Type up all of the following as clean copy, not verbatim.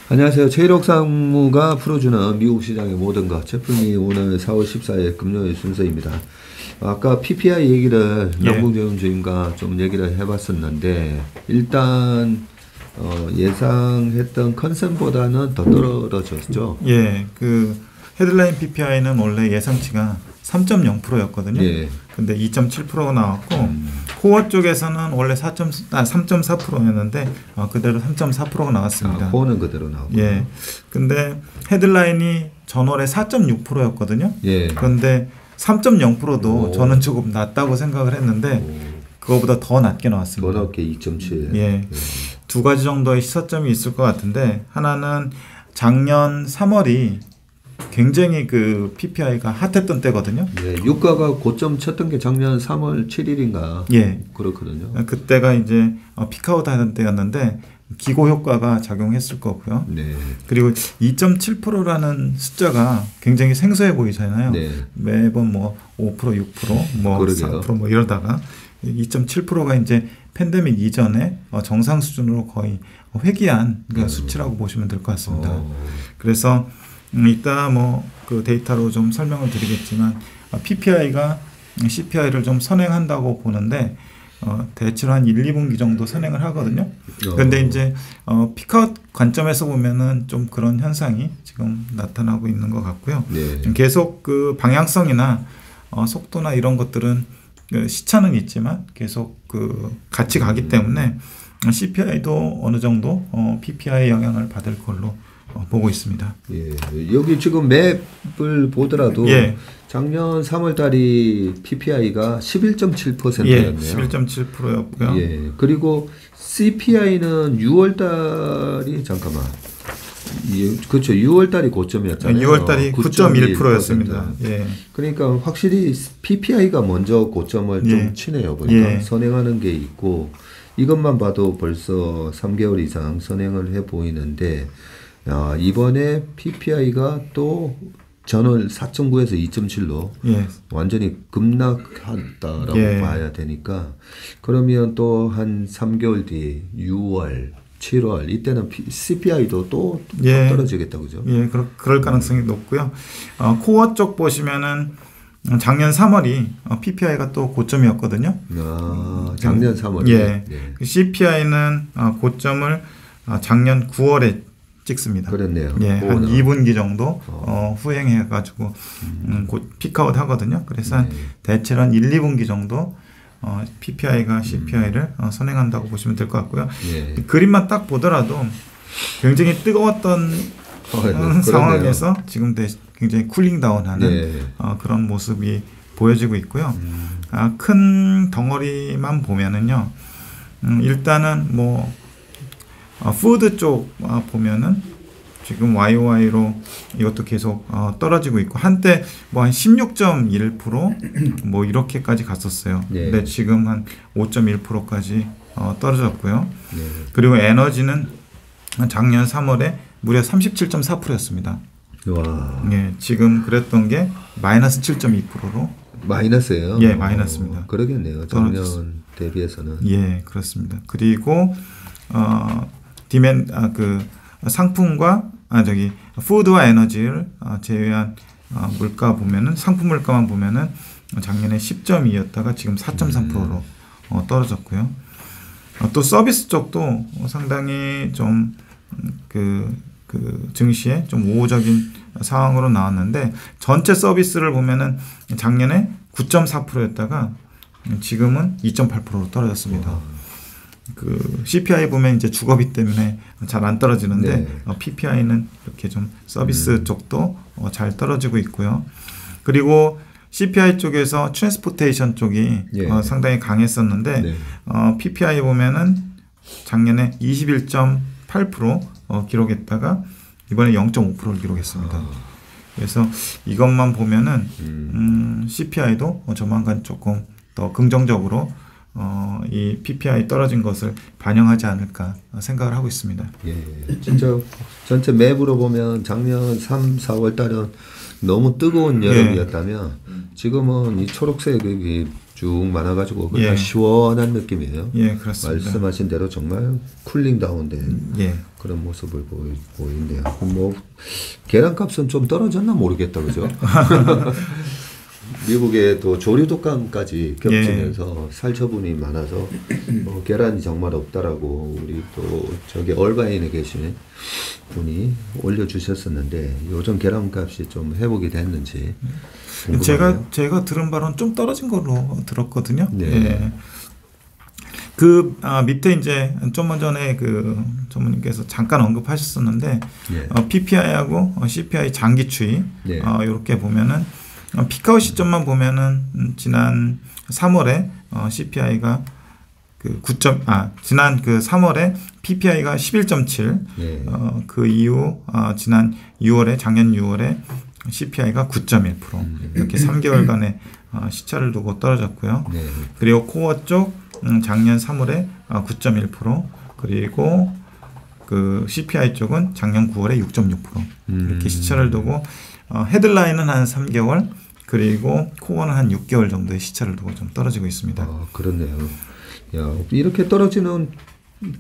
안녕하세요. 최일옥상무가 풀어주는 미국 시장의 모든 것. 제품이 오늘 4월 14일 금요일 순서입니다. 아까 PPI 얘기를 남궁재훈 주임과 좀 얘기를 해봤었는데 일단 예상했던 컨센보다는 더 떨어졌죠. 예, 그 헤드라인 PPI는 원래 예상치가 3.0%였거든요. 예. 근데 2.7%가 나왔고 코어 쪽에서는 원래 3.4%였는데 그대로 3.4%가 나왔습니다. 코어는 그대로 나오고. 예. 근데 헤드라인이 전월에 4.6%였거든요. 예. 그런데 3.0%도 저는 조금 낮다고 생각을 했는데 그거보다 더 낮게 나왔습니다. 더 낮게 2.7. 예. 두 가지 정도의 시사점이 있을 것 같은데 하나는 작년 3월이 굉장히 그 PPI가 핫했던 때거든요. 예, 유가가 고점 쳤던 게 작년 3월 7일인가. 예. 그렇거든요. 그때가 이제 피크아웃 하던 때였는데 기고 효과가 작용했을 거고요. 네. 그리고 2.7%라는 숫자가 굉장히 생소해 보이잖아요. 네. 매번 뭐 5%, 6%, 뭐 그러게요. 4% 뭐 이러다가 2.7%가 이제 팬데믹 이전에 정상 수준으로 거의 회귀한 수치라고 보시면 될 것 같습니다. 그래서 이따 뭐 그 데이터로 좀 설명을 드리겠지만 PPI가 CPI를 좀 선행한다고 보는데 대체로 한 1, 2분기 정도 선행을 하거든요. 그런데 이제 피크아웃 관점에서 보면은 좀 그런 현상이 지금 나타나고 있는 것 같고요. 네. 계속 그 방향성이나 속도나 이런 것들은 그 시차는 있지만 계속 그 같이 가기 때문에 CPI도 어느 정도 PPI 영향을 받을 걸로 보고 있습니다. 예, 여기 지금 맵을 보더라도 예. 작년 3월 달이 PPI가 11.7%였네요. 예, 11.7%였고요. 예, 그리고 CPI는 6월 달이 잠깐만. 예, 그렇죠. 6월 달이 고점이었잖아요. 6월 달이 9.1%였습니다. 예. 그러니까 확실히 PPI가 먼저 고점을 좀 치네요. 보니까 선행하는 게 있고 이것만 봐도 벌써 3개월 이상 선행을 해 보이는데 이번에 PPI가 또 전월 4.9에서 2.7로 완전히 급락한다라고 봐야 되니까 그러면 또 한 3개월 뒤 6월, 7월 이때는 CPI도 또 떨어지겠다 그죠? 예, 그럴 가능성이 높고요. 코어 쪽 보시면은 작년 3월이 PPI가 또 고점이었거든요. 작년 3월에. 예. CPI는 고점을 작년 9월에 찍습니다. 그렇네요. 예, 한 2분기 정도 후행해가지고 곧 피크아웃 하거든요. 그래서 대체로 한 1, 2분기 정도 PPI가 CPI를 선행한다고 보시면 될 것 같고요. 예. 그림만 딱 보더라도 굉장히 뜨거웠던 상황에서 지금 굉장히 쿨링다운하는 그런 모습이 보여지고 있고요. 큰 덩어리만 보면은요. 일단은 뭐 푸드 쪽 보면은 지금 YOY로 이것도 계속 떨어지고 있고 한때 뭐 한 16.1% 뭐 이렇게까지 갔었어요. 근데 지금 한 5.1%까지 떨어졌고요. 그리고 에너지는 작년 3월에 무려 37.4%였습니다. 와. 예, 지금 그랬던 게 마이너스 7.2%로 마이너스예요. 예, 마이너스입니다. 그러겠네요. 작년 대비해서는. 예, 그렇습니다. 그리고 그 상품과 푸드와 에너지를 제외한 물가 보면은 상품 물가만 보면은 작년에 10.2였다가 지금 4.3%로 떨어졌고요. 또 서비스 쪽도 상당히 좀 그 증시에 좀 우호적인 상황으로 나왔는데 전체 서비스를 보면은 작년에 9.4%였다가 지금은 2.8%로 떨어졌습니다. 그 CPI 보면 이제 주거비 때문에 잘 안 떨어지는데 PPI는 이렇게 좀 서비스 쪽도 잘 떨어지고 있고요. 그리고 CPI 쪽에서 트랜스포테이션 쪽이 상당히 강했었는데 PPI 보면은 작년에 21.8% 기록했다가 이번에 0.5%를 기록했습니다. 그래서 이것만 보면은 CPI도 조만간 조금 더 긍정적으로 이 PPI 떨어진 것을 반영하지 않을까 생각을 하고 있습니다. 예, 진짜 전체 맵으로 보면 작년 3, 4월 달은 너무 뜨거운 여름이었다면 지금은 이 초록색이 쭉 많아가지고 그냥 예. 시원한 느낌이에요. 예, 그렇습니다. 말씀하신 대로 정말 쿨링 다운된 예. 그런 모습을 보이네요. 뭐 계란값은 좀 떨어졌나 모르겠다, 그죠? 미국의 또 조류 독감까지 겹치면서 예. 살처분이 많아서 계란이 정말 없다라고 우리 또 저기 얼바인에 계신 분이 올려주셨었는데 요즘 계란값이 좀 회복이 됐는지 궁금하네요. 제가 들은 바로는 좀 떨어진 걸로 들었거든요. 네. 예. 그 밑에 이제 좀만 전에 그 전무님께서 잠깐 언급하셨었는데 예. PPI하고 CPI 장기 추이 예. 이렇게 보면은 피크아웃 시점만 보면은 지난 3월에 CPI가 그 지난 그 3월에 PPI가 11.7 네. 그 이후 지난 6월에 작년 6월에 CPI가 9.1% 이렇게 3개월간의 시차를 두고 떨어졌고요. 네. 그리고 코어 쪽 작년 3월에 9.1% 그리고 그 CPI 쪽은 작년 9월에 6.6% 이렇게 시차를 두고 헤드라인은 한 3개월 그리고 코어는 한 6개월 정도의 시차를 두고 좀 떨어지고 있습니다. 그렇네요. 야, 이렇게 떨어지는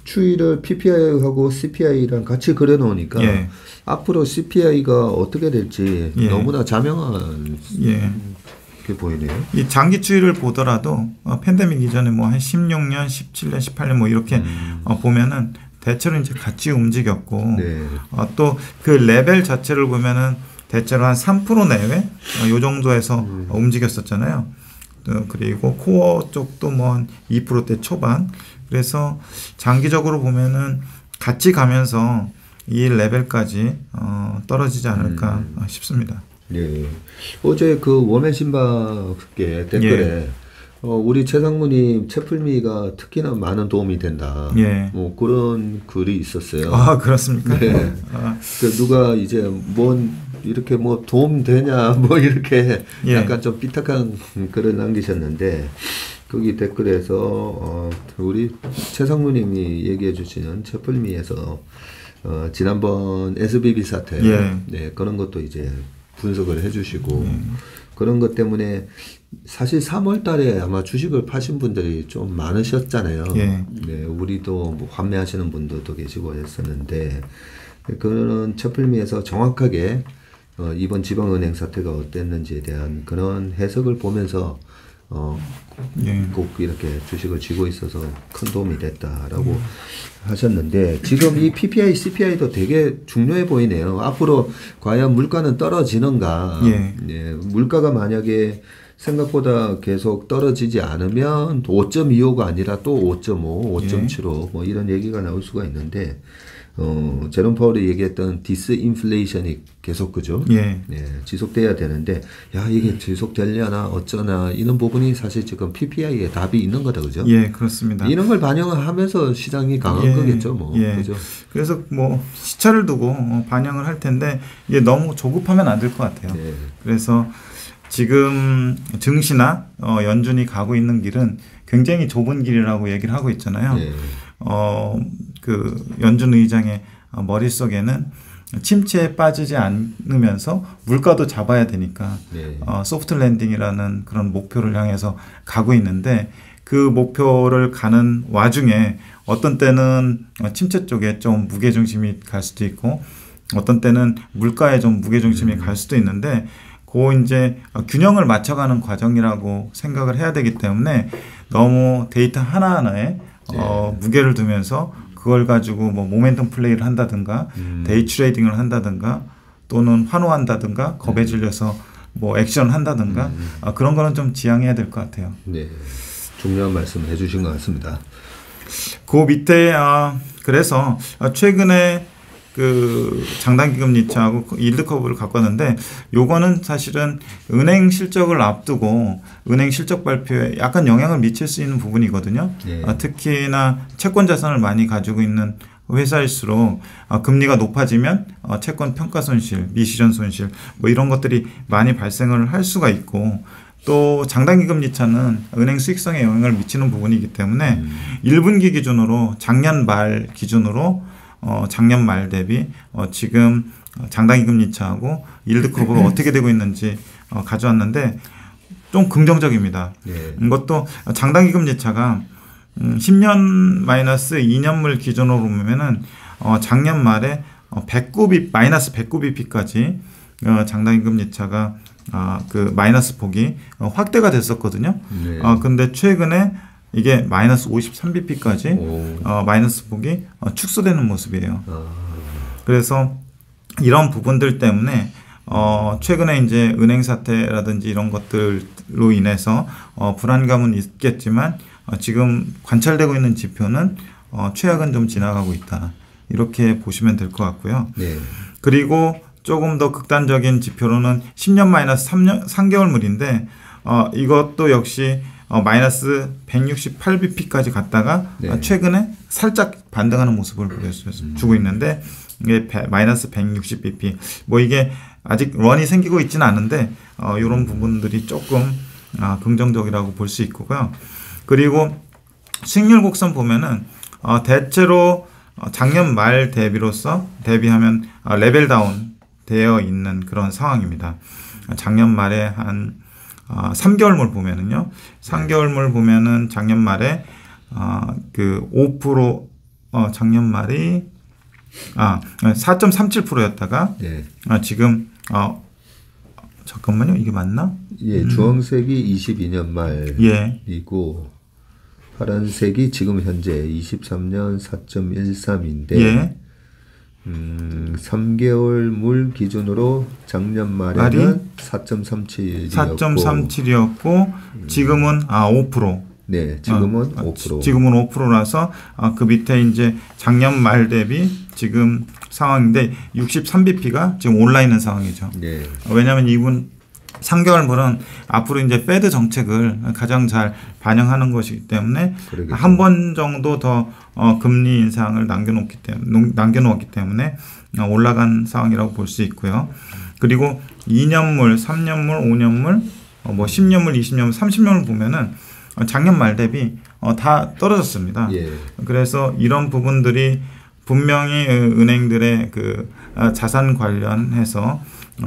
추이를 PPI하고 CPI랑 같이 그려놓으니까 예. 앞으로 CPI가 어떻게 될지 예. 너무나 자명한 게 보이네요. 이 장기 추이를 보더라도 팬데믹 이전에 뭐 한 16년, 17년, 18년 뭐 이렇게 보면은 대체로 이제 같이 움직였고 네. 또 그 레벨 자체를 보면은 대체로 한 3% 내외 이 정도에서 움직였었잖아요. 그리고 코어 쪽도 뭐 한 2%대 초반. 그래서 장기적으로 보면은 같이 가면서 이 레벨까지 떨어지지 않을까 싶습니다. 예. 어제 그 워맨 신박계 댓글에 예. 우리 최상무님 채플미가 특히나 많은 도움이 된다. 예. 뭐 그런 글이 있었어요. 아 그렇습니까? 네. 그 누가 이제 뭔 이렇게 뭐 도움 되냐 뭐 이렇게 예. 약간 좀 삐딱한 글을 남기셨는데 거기 댓글에서 우리 최상무님이 얘기해 주시는 채플미에서 지난번 SBB 사태 예. 네, 그런 것도 이제 분석을 해주시고 그런 것 때문에 사실 3월 달에 아마 주식을 파신 분들이 좀 많으셨잖아요. 예. 네, 우리도 뭐 환매하시는 분들도 계시고 했었는데 그런 채플미에서 정확하게 이번 지방은행 사태가 어땠는지에 대한 그런 해석을 보면서 예. 꼭 이렇게 주식을 쥐고 있어서 큰 도움이 됐다라고 하셨는데 지금 이 PPI, CPI도 되게 중요해 보이네요. 앞으로 과연 물가는 떨어지는가? 예. 예, 물가가 만약에 생각보다 계속 떨어지지 않으면 5.25가 아니라 또 5.5, 5.75 뭐 이런 얘기가 나올 수가 있는데 제롬 파월이 얘기했던 디스인플레이션이 계속 그죠? 예. 예, 지속돼야 되는데 야 이게 지속되려나 어쩌나 이런 부분이 사실 지금 PPI에 답이 있는 거다 그죠? 예, 그렇습니다. 이런 걸 반영하면서 시장이 강한 예. 거겠죠, 뭐 예. 그죠? 그래서 뭐 시차를 두고 반영을 할 텐데 이게 너무 조급하면 안 될 것 같아요. 예. 그래서 지금 증시나 연준이 가고 있는 길은 굉장히 좁은 길이라고 얘기를 하고 있잖아요. 예. 그 연준 의장의 머릿속에는 침체에 빠지지 않으면서 물가도 잡아야 되니까 네. 소프트 랜딩이라는 그런 목표를 향해서 가고 있는데 그 목표를 가는 와중에 어떤 때는 침체 쪽에 좀 무게중심이 갈 수도 있고 어떤 때는 물가에 좀 무게중심이 갈 수도 있는데 그 이제 균형을 맞춰가는 과정이라고 생각을 해야 되기 때문에 너무 데이터 하나하나에 무게를 두면서 그걸 가지고 뭐 모멘텀 플레이를 한다든가 데이 트레이딩을 한다든가 또는 환호한다든가 겁에 질려서 뭐 액션을 한다든가 그런 거는 좀 지양해야 될 것 같아요. 네, 중요한 말씀 해주신 것 같습니다. 그 밑에 그래서 최근에 그 장단기 금리 차하고 일드 커브를 갖고 왔는데 요거는 사실은 은행 실적을 앞두고 은행 실적 발표에 약간 영향을 미칠 수 있는 부분이거든요. 네. 특히나 채권 자산을 많이 가지고 있는 회사일수록 금리가 높아지면 채권 평가 손실, 미시전 손실 뭐 이런 것들이 많이 발생을 할 수가 있고 또 장단기 금리 차는 은행 수익성에 영향을 미치는 부분이기 때문에 1분기 기준으로 작년 말 기준으로 작년 말 대비 지금 장단기 금리 차하고 일드 커브가 어떻게 되고 있는지 가져왔는데 좀 긍정적입니다. 네. 이것도 장단기 금리차가 10년 마이너스 2년물 기준으로 보면은 작년 말에 마이너스 109bp까지 장단기 금리차가 그 마이너스 폭이 확대가 됐었거든요. 네. 근데 최근에 이게 마이너스 53bp까지 마이너스 폭이 축소되는 모습이에요. 그래서 이런 부분들 때문에 최근에 이제 은행 사태라든지 이런 것들로 인해서 불안감은 있겠지만 지금 관찰되고 있는 지표는 최악은 좀 지나가고 있다. 이렇게 보시면 될 것 같고요. 네. 그리고 조금 더 극단적인 지표로는 10년 마이너스 3개월물인데 이것도 역시 마이너스 168bp까지 갔다가 네. 최근에 살짝 반등하는 모습을 보여주고 있는데 이게 마이너스 160bp 뭐 이게 아직 런이 생기고 있지는 않은데 이런 부분들이 조금 긍정적이라고 볼 수 있고요. 그리고 수익률 곡선 보면은 대체로 작년 말 대비하면 레벨 다운 되어 있는 그런 상황입니다. 작년 말에 한 3개월물 보면은요. 3개월물 보면은 작년 말에 그 5% 작년 말이 4.37%였다가 네. 지금 잠깐만요. 이게 맞나? 예, 주황색이 22년 말이고 파란색이 지금 현재 23년 4.13인데 예. 3개월 물 기준으로 작년 말에는 4.37이었고 지금은 5%. 네, 지금은 5%. 지금은 5%라서 그 밑에 이제 작년 말 대비 지금 상황인데 63bp가 지금 올라 있는 상황이죠. 네. 왜냐하면 이분 3개월 물은 앞으로 이제 페드 정책을 가장 잘 반영하는 것이기 때문에 그러겠죠. 한 번 정도 더 금리 인상을 남겨놓았기 때문에 올라간 상황이라고 볼 수 있고요. 그리고 2년물, 3년물, 5년물, 뭐 10년물, 20년물, 30년물 보면은 작년 말 대비 다 떨어졌습니다. 예. 그래서 이런 부분들이 분명히 은행들의 그 자산 관련해서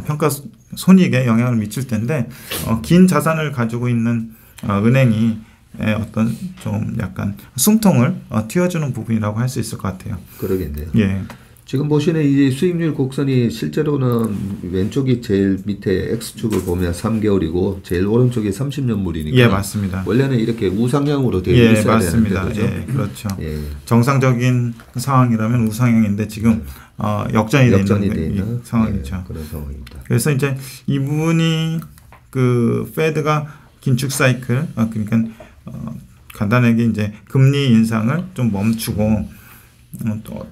평가 손익에 영향을 미칠 텐데 긴 자산을 가지고 있는 은행이 어떤 좀 약간 숨통을 틔워주는 부분이라고 할 수 있을 것 같아요. 그러겠네요. 예. 지금 보시는 이 수익률 곡선이 실제로는 왼쪽이 제일 밑에 X축을 보면 3개월이고 제일 오른쪽이 30년물이니까 예, 맞습니다. 원래는 이렇게 우상향으로 되어 있어야 맞습니다. 되는데 예, 그렇죠. 예. 정상적인 상황이라면 우상향인데 지금 역전이 돼 있는 상황이죠. 네, 그런 상황입니다. 그래서 이제 이분이 그 페드가 긴축 사이클 그러니까 간단하게 이제 금리 인상을 좀 멈추고 또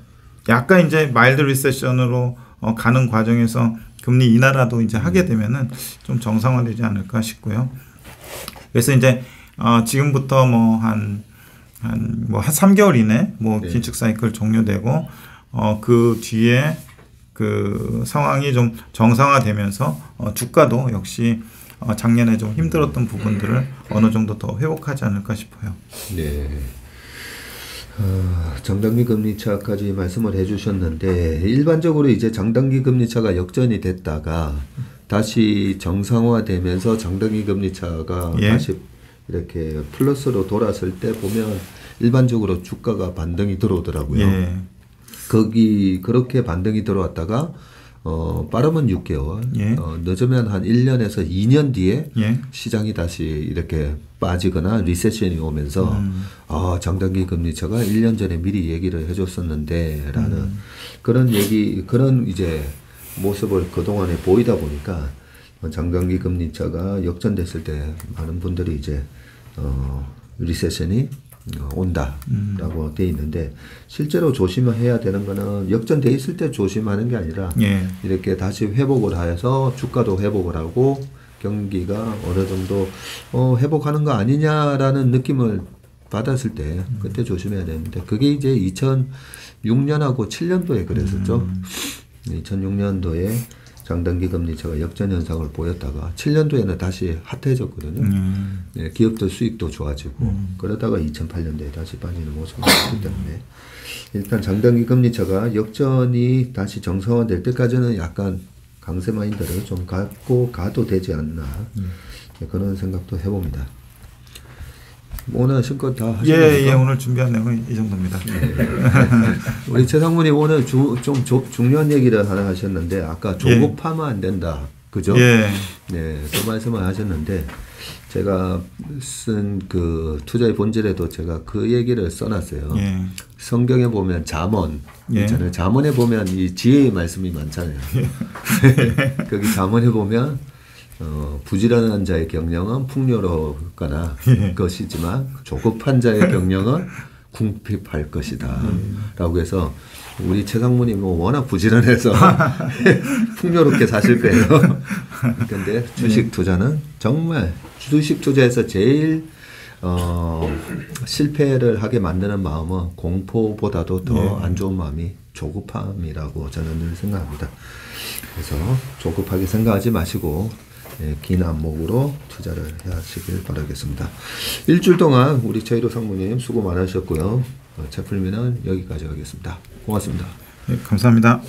약간 이제 마일드 리세션으로 가는 과정에서 금리 인하라도 이제 하게 되면은 좀 정상화되지 않을까 싶고요. 그래서 이제 지금부터 뭐 한 3개월 이내 뭐 네. 긴축 사이클 종료되고 그 뒤에 그 상황이 좀 정상화되면서 주가도 역시 작년에 좀 힘들었던 부분들을 어느 정도 더 회복하지 않을까 싶어요. 네. 장단기 금리차까지 말씀을 해주셨는데 일반적으로 이제 장단기 금리차가 역전이 됐다가 다시 정상화되면서 장단기 금리차가 예. 다시 이렇게 플러스로 돌았을 때 보면 일반적으로 주가가 반등이 들어오더라고요. 예. 그렇게 반등이 들어왔다가 빠르면 6개월, 예. 늦으면 한 1년에서 2년 뒤에 예. 시장이 다시 이렇게 빠지거나 리세션이 오면서 장단기 금리차가 1년 전에 미리 얘기를 해줬었는데 라는 그런 이제 모습을 그동안에 보이다 보니까 장단기 금리차가 역전됐을 때 많은 분들이 이제 리세션이 온다라고 돼 있는데 실제로 조심해야 되는 거는 역전돼 있을 때 조심하는 게 아니라 예. 이렇게 다시 회복을 해서 주가도 회복을 하고 경기가 어느 정도 회복하는 거 아니냐라는 느낌을 받았을 때 그때 조심해야 되는데 그게 이제 2006년하고 7년도에 그랬었죠. 2006년도에 장단기 금리차가 역전 현상을 보였다가 7년도에는 다시 핫해졌거든요. 네, 기업들 수익도 좋아지고 그러다가 2008년도에 다시 빠지는 모습을 보였기 때문에 일단 장단기 금리차가 역전이 다시 정상화될 때까지는 약간 강세 마인드를 좀 갖고 가도 되지 않나 그런 생각도 해봅니다. 오늘 하신 거 다 하셨나요? 예, 오늘 준비한 내용은 이 정도입니다. 네. 우리 최 상무님 오늘 좀 중요한 얘기를 하나 하셨는데 아까 조급하면 안 된다. 그죠? 예. 네, 그 말씀을 하셨는데 제가 쓴 그 투자의 본질에도 제가 그 얘기를 써놨어요. 예. 성경에 보면 잠언 있잖아요. 잠언에 보면 이 지혜의 말씀이 많잖아요. 거기 잠언에 보면 부지런한 자의 경영은 풍요로거나 것이지만 조급한 자의 경영은 궁핍할 것이다. 라고 해서 우리 최상무님은 워낙 부지런해서 풍요롭게 사실 거예요. 근데 주식 투자는 정말 주식 투자에서 제일 실패를 하게 만드는 마음은 공포보다도 더 안 좋은 마음이 조급함이라고 저는 늘 생각합니다. 그래서 조급하게 생각하지 마시고 긴 안목으로 투자를 하시길 바라겠습니다. 일주일 동안 우리 최일호 상무님 수고 많으셨고요. 책 풀미는 여기까지 하겠습니다. 고맙습니다. 네, 감사합니다.